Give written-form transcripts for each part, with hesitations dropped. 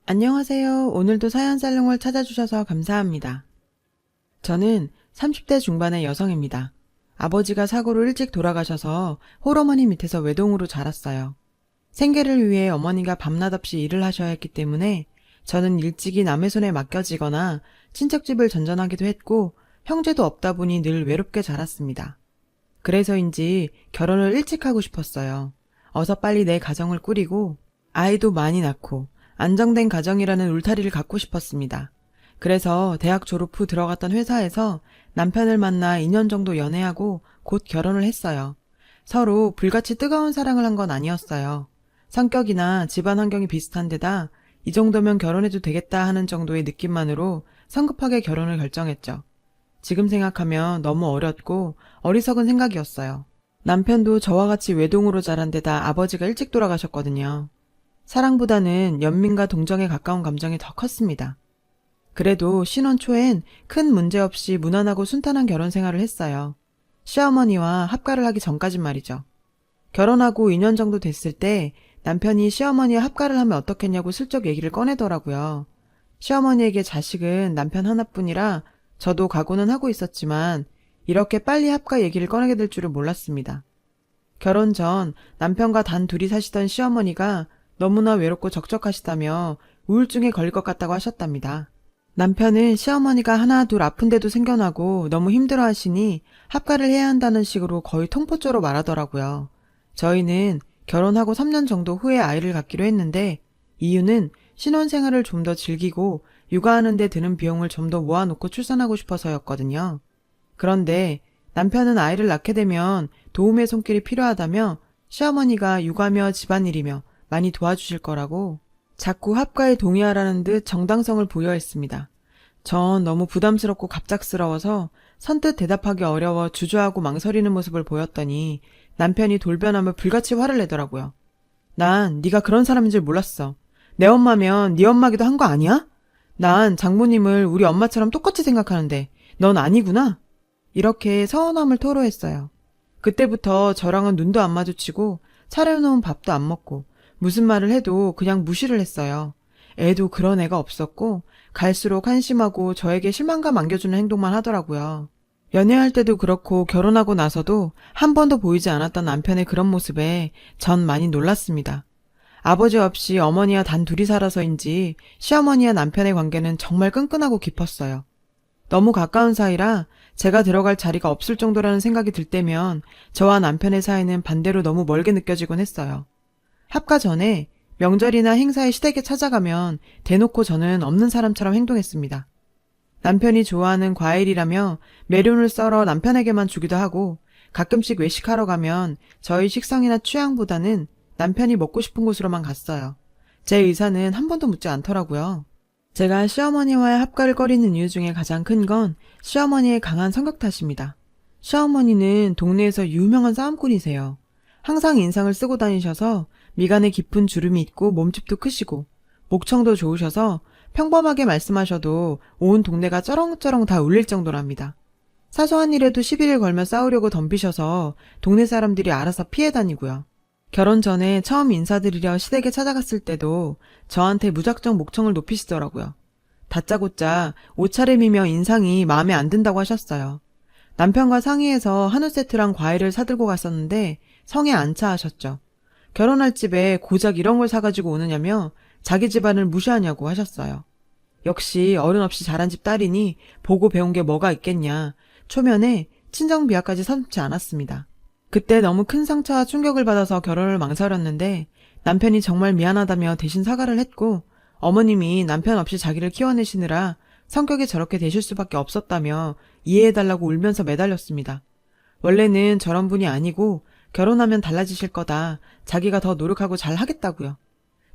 안녕하세요. 오늘도 사연 살롱을 찾아주셔서 감사합니다. 저는 30대 중반의 여성입니다. 아버지가 사고로 일찍 돌아가셔서 홀어머니 밑에서 외동으로 자랐어요. 생계를 위해 어머니가 밤낮 없이 일을 하셔야 했기 때문에 저는 일찍이 남의 손에 맡겨지거나 친척집을 전전하기도 했고 형제도 없다 보니 늘 외롭게 자랐습니다. 그래서인지 결혼을 일찍 하고 싶었어요. 어서 빨리 내 가정을 꾸리고 아이도 많이 낳고 안정된 가정이라는 울타리를 갖고 싶었습니다. 그래서 대학 졸업 후 들어갔던 회사에서 남편을 만나 2년 정도 연애하고 곧 결혼을 했어요. 서로 불같이 뜨거운 사랑을 한 건 아니었어요. 성격이나 집안 환경이 비슷한 데다 이 정도면 결혼해도 되겠다 하는 정도의 느낌만으로 성급하게 결혼을 결정했죠. 지금 생각하면 너무 어렸고 어리석은 생각이었어요. 남편도 저와 같이 외동으로 자란 데다 아버지가 일찍 돌아가셨거든요. 사랑보다는 연민과 동정에 가까운 감정이 더 컸습니다. 그래도 신혼 초엔 큰 문제 없이 무난하고 순탄한 결혼 생활을 했어요. 시어머니와 합가를 하기 전까진 말이죠. 결혼하고 2년 정도 됐을 때 남편이 시어머니와 합가를 하면 어떻겠냐고 슬쩍 얘기를 꺼내더라고요. 시어머니에게 자식은 남편 하나뿐이라 저도 각오는 하고 있었지만 이렇게 빨리 합가 얘기를 꺼내게 될 줄은 몰랐습니다. 결혼 전 남편과 단 둘이 사시던 시어머니가 너무나 외롭고 적적하시다며 우울증에 걸릴 것 같다고 하셨답니다. 남편은 시어머니가 하나 둘 아픈데도 생겨나고 너무 힘들어하시니 합가를 해야 한다는 식으로 거의 통포조로 말하더라고요. 저희는 결혼하고 3년 정도 후에 아이를 갖기로 했는데 이유는 신혼생활을 좀 더 즐기고 육아하는 데 드는 비용을 좀 더 모아놓고 출산하고 싶어서였거든요. 그런데 남편은 아이를 낳게 되면 도움의 손길이 필요하다며 시어머니가 육아며 집안일이며 많이 도와주실 거라고 자꾸 합가에 동의하라는 듯 정당성을 부여했습니다. 전 너무 부담스럽고 갑작스러워서 선뜻 대답하기 어려워 주저하고 망설이는 모습을 보였더니 남편이 돌변하며 불같이 화를 내더라고요. 난 네가 그런 사람인 줄 몰랐어. 내 엄마면 네 엄마기도 한 거 아니야? 난 장모님을 우리 엄마처럼 똑같이 생각하는데 넌 아니구나? 이렇게 서운함을 토로했어요. 그때부터 저랑은 눈도 안 마주치고 차려놓은 밥도 안 먹고 무슨 말을 해도 그냥 무시를 했어요. 애도 그런 애가 없었고 갈수록 한심하고 저에게 실망감 안겨주는 행동만 하더라고요. 연애할 때도 그렇고 결혼하고 나서도 한 번도 보이지 않았던 남편의 그런 모습에 전 많이 놀랐습니다. 아버지 없이 어머니와 단 둘이 살아서인지 시어머니와 남편의 관계는 정말 끈끈하고 깊었어요. 너무 가까운 사이라 제가 들어갈 자리가 없을 정도라는 생각이 들 때면 저와 남편의 사이는 반대로 너무 멀게 느껴지곤 했어요. 합가 전에 명절이나 행사에 시댁에 찾아가면 대놓고 저는 없는 사람처럼 행동했습니다. 남편이 좋아하는 과일이라며 메론을 썰어 남편에게만 주기도 하고 가끔씩 외식하러 가면 저희 식성이나 취향보다는 남편이 먹고 싶은 곳으로만 갔어요. 제 의사는 한 번도 묻지 않더라고요. 제가 시어머니와의 합가를 꺼리는 이유 중에 가장 큰 건 시어머니의 강한 성격 탓입니다. 시어머니는 동네에서 유명한 싸움꾼이세요. 항상 인상을 쓰고 다니셔서 미간에 깊은 주름이 있고 몸집도 크시고 목청도 좋으셔서 평범하게 말씀하셔도 온 동네가 쩌렁쩌렁 다 울릴 정도랍니다. 사소한 일에도 시비를 걸며 싸우려고 덤비셔서 동네 사람들이 알아서 피해 다니고요. 결혼 전에 처음 인사드리려 시댁에 찾아갔을 때도 저한테 무작정 목청을 높이시더라고요. 다짜고짜 옷차림이며 인상이 마음에 안 든다고 하셨어요. 남편과 상의해서 한우 세트랑 과일을 사들고 갔었는데 성에 안 차 하셨죠. 결혼할 집에 고작 이런 걸 사가지고 오느냐며 자기 집안을 무시하냐고 하셨어요. 역시 어른 없이 자란 집 딸이니 보고 배운 게 뭐가 있겠냐. 초면에 친정 비하까지 서슴지 않았습니다. 그때 너무 큰 상처와 충격을 받아서 결혼을 망설였는데 남편이 정말 미안하다며 대신 사과를 했고 어머님이 남편 없이 자기를 키워내시느라 성격이 저렇게 되실 수밖에 없었다며 이해해달라고 울면서 매달렸습니다. 원래는 저런 분이 아니고 결혼하면 달라지실 거다. 자기가 더 노력하고 잘 하겠다고요.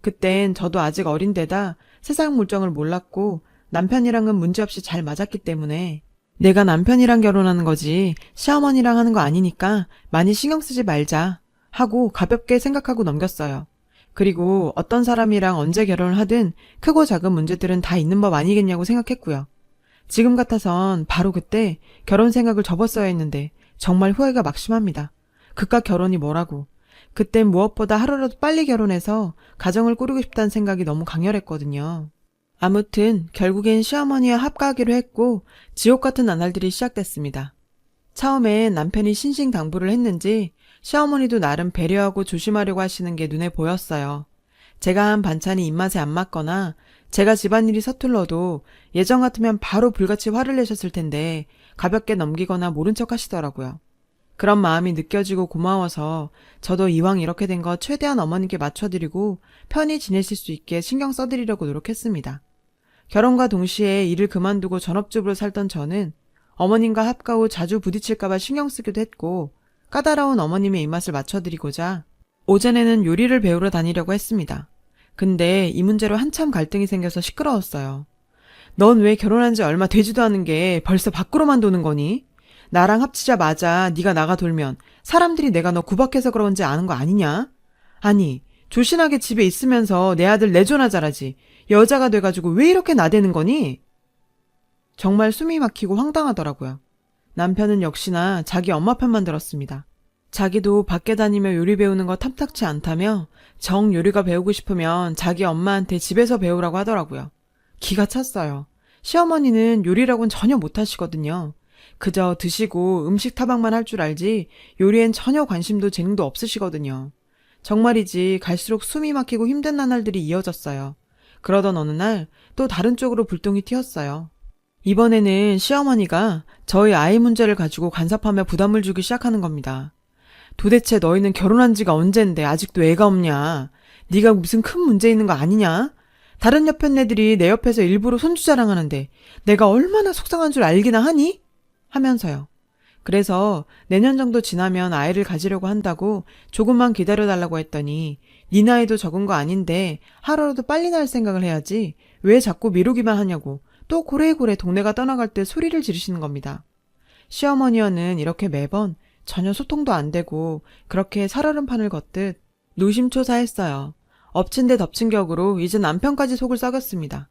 그땐 저도 아직 어린 데다 세상 물정을 몰랐고 남편이랑은 문제없이 잘 맞았기 때문에 내가 남편이랑 결혼하는 거지 시어머니랑 하는 거 아니니까 많이 신경 쓰지 말자 하고 가볍게 생각하고 넘겼어요. 그리고 어떤 사람이랑 언제 결혼을 하든 크고 작은 문제들은 다 있는 법 아니겠냐고 생각했고요. 지금 같아선 바로 그때 결혼 생각을 접었어야 했는데 정말 후회가 막심합니다. 그깟 결혼이 뭐라고. 그땐 무엇보다 하루라도 빨리 결혼해서 가정을 꾸리고 싶다는 생각이 너무 강렬했거든요. 아무튼 결국엔 시어머니와 합가하기로 했고 지옥 같은 나날들이 시작됐습니다. 처음엔 남편이 신신당부를 했는지 시어머니도 나름 배려하고 조심하려고 하시는 게 눈에 보였어요. 제가 한 반찬이 입맛에 안 맞거나 제가 집안일이 서툴러도 예전 같으면 바로 불같이 화를 내셨을 텐데 가볍게 넘기거나 모른 척 하시더라고요. 그런 마음이 느껴지고 고마워서 저도 이왕 이렇게 된 거 최대한 어머님께 맞춰드리고 편히 지내실 수 있게 신경 써드리려고 노력했습니다. 결혼과 동시에 일을 그만두고 전업주부로 살던 저는 어머님과 합가 후 자주 부딪힐까봐 신경 쓰기도 했고 까다로운 어머님의 입맛을 맞춰드리고자 오전에는 요리를 배우러 다니려고 했습니다. 근데 이 문제로 한참 갈등이 생겨서 시끄러웠어요. 넌 왜 결혼한 지 얼마 되지도 않은 게 벌써 밖으로만 도는 거니? 나랑 합치자마자 네가 나가 돌면 사람들이 내가 너 구박해서 그런지 아는 거 아니냐? 아니, 조신하게 집에 있으면서 내 아들 내조나 잘하지. 여자가 돼가지고 왜 이렇게 나대는 거니? 정말 숨이 막히고 황당하더라고요. 남편은 역시나 자기 엄마 편만 들었습니다. 자기도 밖에 다니며 요리 배우는 거 탐탁치 않다며 정 요리가 배우고 싶으면 자기 엄마한테 집에서 배우라고 하더라고요. 기가 찼어요. 시어머니는 요리라고는 전혀 못하시거든요. 그저 드시고 음식 타박만 할 줄 알지 요리엔 전혀 관심도 재능도 없으시거든요. 정말이지 갈수록 숨이 막히고 힘든 나날들이 이어졌어요. 그러던 어느 날 또 다른 쪽으로 불똥이 튀었어요. 이번에는 시어머니가 저희 아이 문제를 가지고 간섭하며 부담을 주기 시작하는 겁니다. 도대체 너희는 결혼한 지가 언젠데 아직도 애가 없냐? 네가 무슨 큰 문제 있는 거 아니냐? 다른 옆에 애들이 내 옆에서 일부러 손주 자랑하는데 내가 얼마나 속상한 줄 알기나 하니? 하면서요. 그래서 내년 정도 지나면 아이를 가지려고 한다고 조금만 기다려달라고 했더니 네 나이도 적은 거 아닌데 하루라도 빨리 낳을 생각을 해야지 왜 자꾸 미루기만 하냐고 또 고래고래 동네가 떠나갈 때 소리를 지르시는 겁니다. 시어머니와는 이렇게 매번 전혀 소통도 안 되고 그렇게 살얼음판을 걷듯 노심초사했어요. 엎친 데 덮친 격으로 이제 남편까지 속을 썩였습니다.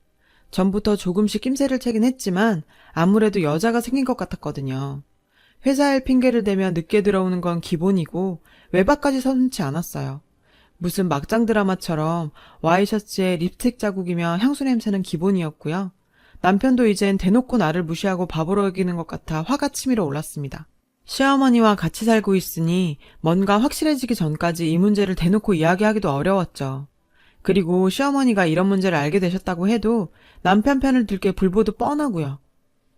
전부터 조금씩 낌새를 채긴 했지만 아무래도 여자가 생긴 것 같았거든요. 회사 일 핑계를 대며 늦게 들어오는 건 기본이고 외박까지 서슴지 않았어요. 무슨 막장 드라마처럼 와이셔츠에 립스틱 자국이며 향수 냄새는 기본이었고요. 남편도 이젠 대놓고 나를 무시하고 바보로 여기는 것 같아 화가 치밀어 올랐습니다. 시어머니와 같이 살고 있으니 뭔가 확실해지기 전까지 이 문제를 대놓고 이야기하기도 어려웠죠. 그리고 시어머니가 이런 문제를 알게 되셨다고 해도 남편 편을 들 게 불보듯 뻔하고요.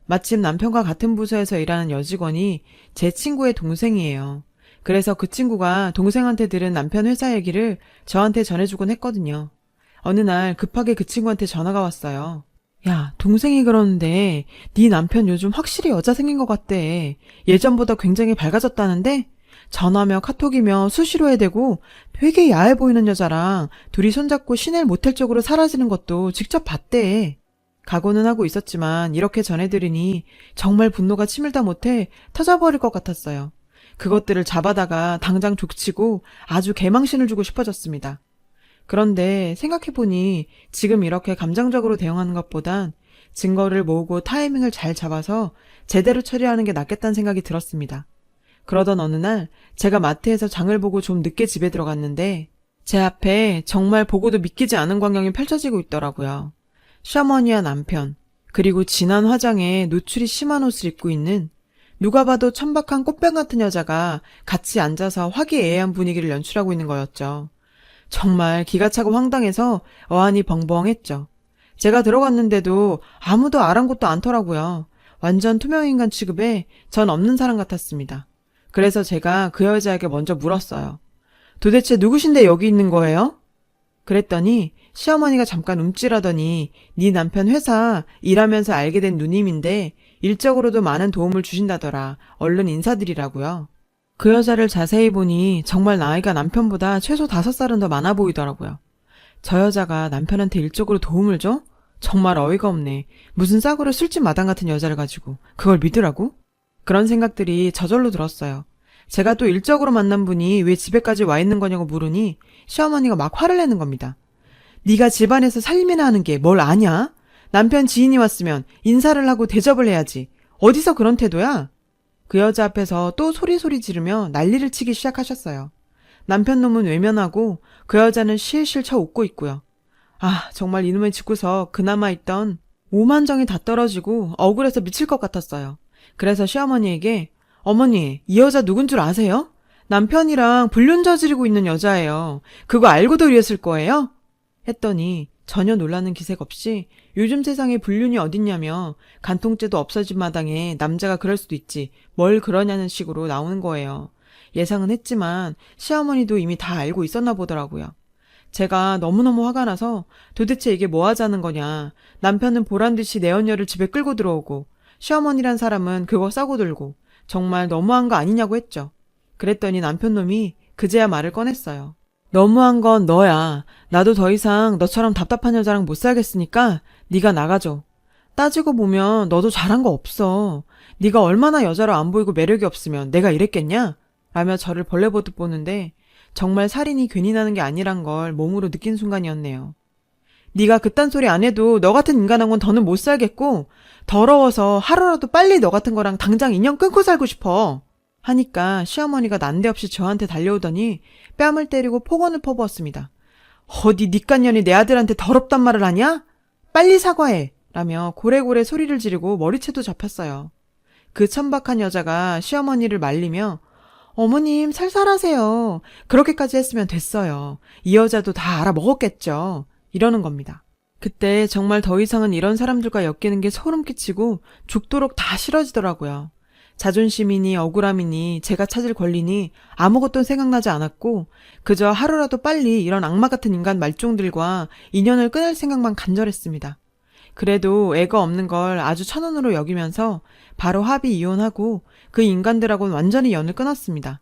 마침 남편과 같은 부서에서 일하는 여직원이 제 친구의 동생이에요. 그래서 그 친구가 동생한테 들은 남편 회사 얘기를 저한테 전해주곤 했거든요. 어느 날 급하게 그 친구한테 전화가 왔어요. 야, 동생이 그러는데 네 남편 요즘 확실히 여자 생긴 것 같대. 예전보다 굉장히 밝아졌다는데? 전화며 카톡이며 수시로 해대고 되게 야해 보이는 여자랑 둘이 손잡고 시내를 모텔 쪽으로 사라지는 것도 직접 봤대. 각오는 하고 있었지만 이렇게 전해드리니 정말 분노가 치밀다 못해 터져버릴 것 같았어요. 그것들을 잡아다가 당장 족치고 아주 개망신을 주고 싶어졌습니다. 그런데 생각해보니 지금 이렇게 감정적으로 대응하는 것보단 증거를 모으고 타이밍을 잘 잡아서 제대로 처리하는 게 낫겠다는 생각이 들었습니다. 그러던 어느 날 제가 마트에서 장을 보고 좀 늦게 집에 들어갔는데 제 앞에 정말 보고도 믿기지 않은 광경이 펼쳐지고 있더라고요. 시어머니와 남편, 그리고 진한 화장에 노출이 심한 옷을 입고 있는 누가 봐도 천박한 꽃병 같은 여자가 같이 앉아서 화기애애한 분위기를 연출하고 있는 거였죠. 정말 기가 차고 황당해서 어안이 벙벙했죠. 제가 들어갔는데도 아무도 아랑곳도 않더라고요. 완전 투명인간 취급에 전 없는 사람 같았습니다. 그래서 제가 그 여자에게 먼저 물었어요. 도대체 누구신데 여기 있는 거예요? 그랬더니 시어머니가 잠깐 움찔하더니 네 남편 회사 일하면서 알게 된 누님인데 일적으로도 많은 도움을 주신다더라. 얼른 인사드리라고요. 그 여자를 자세히 보니 정말 나이가 남편보다 최소 5살은 더 많아 보이더라고요. 저 여자가 남편한테 일적으로 도움을 줘? 정말 어이가 없네. 무슨 싸구려 술집 마당 같은 여자를 가지고 그걸 믿으라고? 그런 생각들이 저절로 들었어요. 제가 또 일적으로 만난 분이 왜 집에까지 와 있는 거냐고 물으니 시어머니가 막 화를 내는 겁니다. 네가 집안에서 살림이나 하는 게 뭘 아냐? 남편 지인이 왔으면 인사를 하고 대접을 해야지. 어디서 그런 태도야? 그 여자 앞에서 또 소리 지르며 난리를 치기 시작하셨어요. 남편 놈은 외면하고 그 여자는 실실 쳐 웃고 있고요. 아, 정말 이놈의 짓고서 그나마 있던 오만정이 다 떨어지고 억울해서 미칠 것 같았어요. 그래서 시어머니에게 어머니, 이 여자 누군 줄 아세요? 남편이랑 불륜 저지르고 있는 여자예요. 그거 알고도 이랬을 거예요? 했더니 전혀 놀라는 기색 없이 요즘 세상에 불륜이 어딨냐며 간통죄도 없어진 마당에 남자가 그럴 수도 있지 뭘 그러냐는 식으로 나오는 거예요. 예상은 했지만 시어머니도 이미 다 알고 있었나 보더라고요. 제가 너무너무 화가 나서 도대체 이게 뭐 하자는 거냐. 남편은 보란듯이 내 언녀를 집에 끌고 들어오고 시어머니란 사람은 그거 싸고 들고 정말 너무한 거 아니냐고 했죠. 그랬더니 남편 놈이 그제야 말을 꺼냈어요. 너무한 건 너야. 나도 더 이상 너처럼 답답한 여자랑 못 살겠으니까 네가 나가줘. 따지고 보면 너도 잘한 거 없어. 네가 얼마나 여자로 안 보이고 매력이 없으면 내가 이랬겠냐? 라며 저를 벌레 보듯 보는데 정말 살인이 괜히 나는 게 아니란 걸 몸으로 느낀 순간이었네요. 네가 그딴 소리 안 해도 너 같은 인간하고는 더는 못 살겠고 더러워서 하루라도 빨리 너 같은 거랑 당장 인연 끊고 살고 싶어. 하니까 시어머니가 난데없이 저한테 달려오더니 뺨을 때리고 폭언을 퍼부었습니다. 어디 니깟 년이 내 아들한테 더럽단 말을 하냐? 빨리 사과해! 라며 고래고래 소리를 지르고 머리채도 잡혔어요. 그 천박한 여자가 시어머니를 말리며 어머님 살살하세요. 그렇게까지 했으면 됐어요. 이 여자도 다 알아먹었겠죠. 이러는 겁니다. 그때 정말 더 이상은 이런 사람들과 엮이는 게 소름 끼치고 죽도록 다 싫어지더라고요. 자존심이니 억울함이니 제가 찾을 권리니 아무것도 생각나지 않았고 그저 하루라도 빨리 이런 악마 같은 인간 말종들과 인연을 끊을 생각만 간절했습니다. 그래도 애가 없는 걸 아주 천운으로 여기면서 바로 합의 이혼하고 그 인간들하고는 완전히 연을 끊었습니다.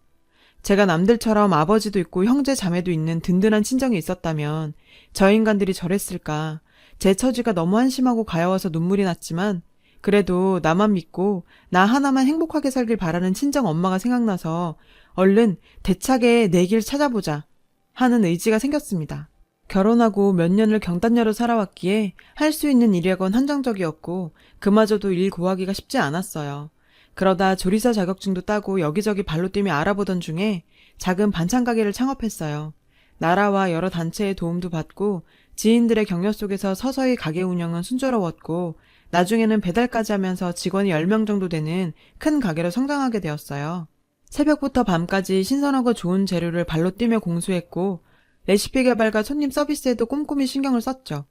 제가 남들처럼 아버지도 있고 형제 자매도 있는 든든한 친정이 있었다면 저 인간들이 저랬을까. 제 처지가 너무 한심하고 가여워서 눈물이 났지만 그래도 나만 믿고 나 하나만 행복하게 살길 바라는 친정 엄마가 생각나서 얼른 대차게 내 길 찾아보자 하는 의지가 생겼습니다. 결혼하고 몇 년을 경단녀로 살아왔기에 할 수 있는 일이건 한정적이었고 그마저도 일 구하기가 쉽지 않았어요. 그러다 조리사 자격증도 따고 여기저기 발로 뛰며 알아보던 중에 작은 반찬 가게를 창업했어요. 나라와 여러 단체의 도움도 받고 지인들의 격려 속에서 서서히 가게 운영은 순조로웠고 나중에는 배달까지 하면서 직원이 10명 정도 되는 큰 가게로 성장하게 되었어요. 새벽부터 밤까지 신선하고 좋은 재료를 발로 뛰며 공수했고 레시피 개발과 손님 서비스에도 꼼꼼히 신경을 썼죠.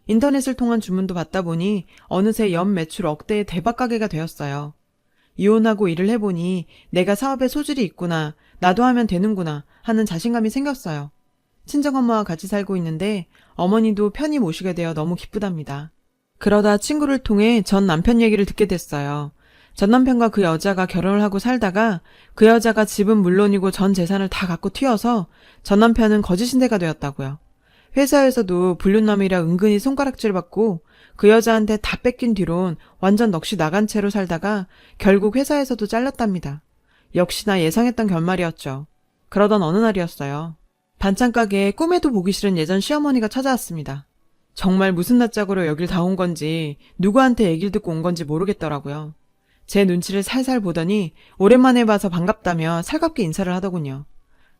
인터넷을 통한 주문도 받다 보니 어느새 연 매출 억대의 대박 가게가 되었어요. 이혼하고 일을 해보니 내가 사업에 소질이 있구나, 나도 하면 되는구나 하는 자신감이 생겼어요. 친정엄마와 같이 살고 있는데 어머니도 편히 모시게 되어 너무 기쁘답니다. 그러다 친구를 통해 전 남편 얘기를 듣게 됐어요. 전 남편과 그 여자가 결혼을 하고 살다가 그 여자가 집은 물론이고 전 재산을 다 갖고 튀어서 전 남편은 거짓신대가 되었다고요. 회사에서도 불륜남이라 은근히 손가락질 받고 그 여자한테 다 뺏긴 뒤론 완전 넋이 나간 채로 살다가 결국 회사에서도 잘렸답니다. 역시나 예상했던 결말이었죠. 그러던 어느 날이었어요. 반찬 가게에 꿈에도 보기 싫은 예전 시어머니가 찾아왔습니다. 정말 무슨 낯짝으로 여길 다 온 건지 누구한테 얘기를 듣고 온 건지 모르겠더라고요. 제 눈치를 살살 보더니 오랜만에 봐서 반갑다며 살갑게 인사를 하더군요.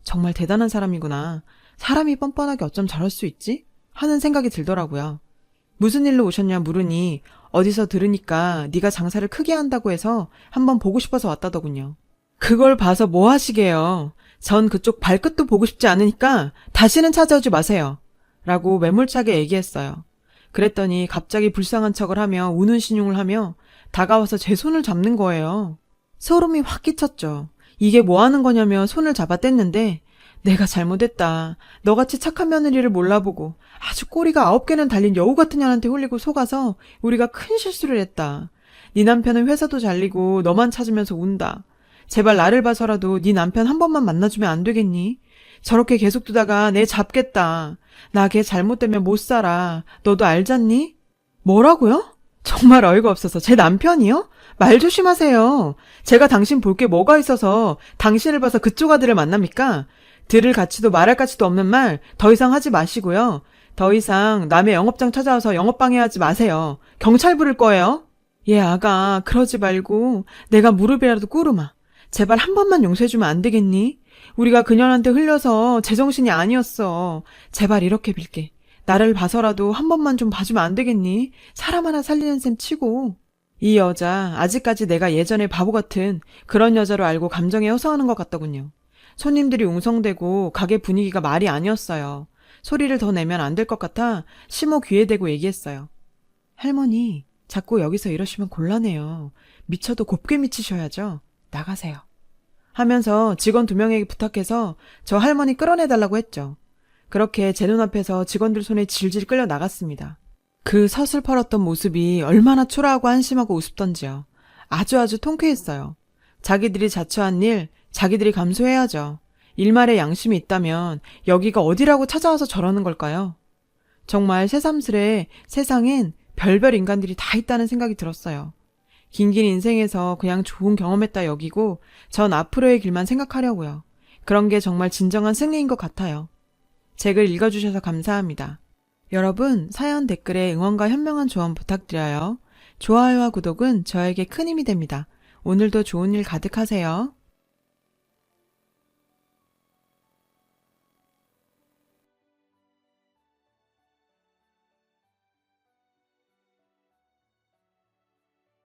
정말 대단한 사람이구나. 사람이 뻔뻔하게 어쩜 저럴 수 있지? 하는 생각이 들더라고요. 무슨 일로 오셨냐 물으니 어디서 들으니까 네가 장사를 크게 한다고 해서 한번 보고 싶어서 왔다더군요. 그걸 봐서 뭐 하시게요. 전 그쪽 발끝도 보고 싶지 않으니까 다시는 찾아오지 마세요. 라고 매몰차게 얘기했어요. 그랬더니 갑자기 불쌍한 척을 하며 우는 신용을 하며 다가와서 제 손을 잡는 거예요. 소름이 확 끼쳤죠. 이게 뭐 하는 거냐며 손을 잡아 뗐는데 내가 잘못했다. 너같이 착한 며느리를 몰라보고 아주 꼬리가 9개는 달린 여우 같은 년한테 홀리고 속아서 우리가 큰 실수를 했다. 네 남편은 회사도 잘리고 너만 찾으면서 운다. 제발 나를 봐서라도 네 남편 한 번만 만나주면 안 되겠니? 저렇게 계속 두다가 내 잡겠다. 나 걔 잘못되면 못 살아. 너도 알잖니? 뭐라고요? 정말 어이가 없어서 제 남편이요? 말 조심하세요. 제가 당신 볼 게 뭐가 있어서 당신을 봐서 그쪽 아들을 만납니까? 들을 가치도 말할 가치도 없는 말 더 이상 하지 마시고요. 더 이상 남의 영업장 찾아와서 영업방해하지 마세요. 경찰 부를 거예요. 예, 아가, 그러지 말고 내가 무릎이라도 꿇으마. 제발 한 번만 용서해주면 안 되겠니? 우리가 그년한테 흘려서 제정신이 아니었어. 제발 이렇게 빌게. 나를 봐서라도 한 번만 좀 봐주면 안 되겠니? 사람 하나 살리는 셈 치고. 이 여자 아직까지 내가 예전에 바보 같은 그런 여자로 알고 감정에 호소하는 것 같더군요. 손님들이 웅성대고 가게 분위기가 말이 아니었어요. 소리를 더 내면 안 될 것 같아 시모 귀에 대고 얘기했어요. 할머니, 자꾸 여기서 이러시면 곤란해요. 미쳐도 곱게 미치셔야죠. 나가세요. 하면서 직원 2명에게 부탁해서 저 할머니 끌어내달라고 했죠. 그렇게 제 눈앞에서 직원들 손에 질질 끌려 나갔습니다. 그 서슬퍼렀던 모습이 얼마나 초라하고 한심하고 우습던지요. 아주 통쾌했어요. 자기들이 자초한 일, 자기들이 감수해야죠. 일말의 양심이 있다면 여기가 어디라고 찾아와서 저러는 걸까요? 정말 새삼스레 세상엔 별별 인간들이 다 있다는 생각이 들었어요. 긴긴 인생에서 그냥 좋은 경험했다 여기고 전 앞으로의 길만 생각하려고요. 그런 게 정말 진정한 승리인 것 같아요. 제 글 읽어주셔서 감사합니다. 여러분, 사연 댓글에 응원과 현명한 조언 부탁드려요. 좋아요와 구독은 저에게 큰 힘이 됩니다. 오늘도 좋은 일 가득하세요.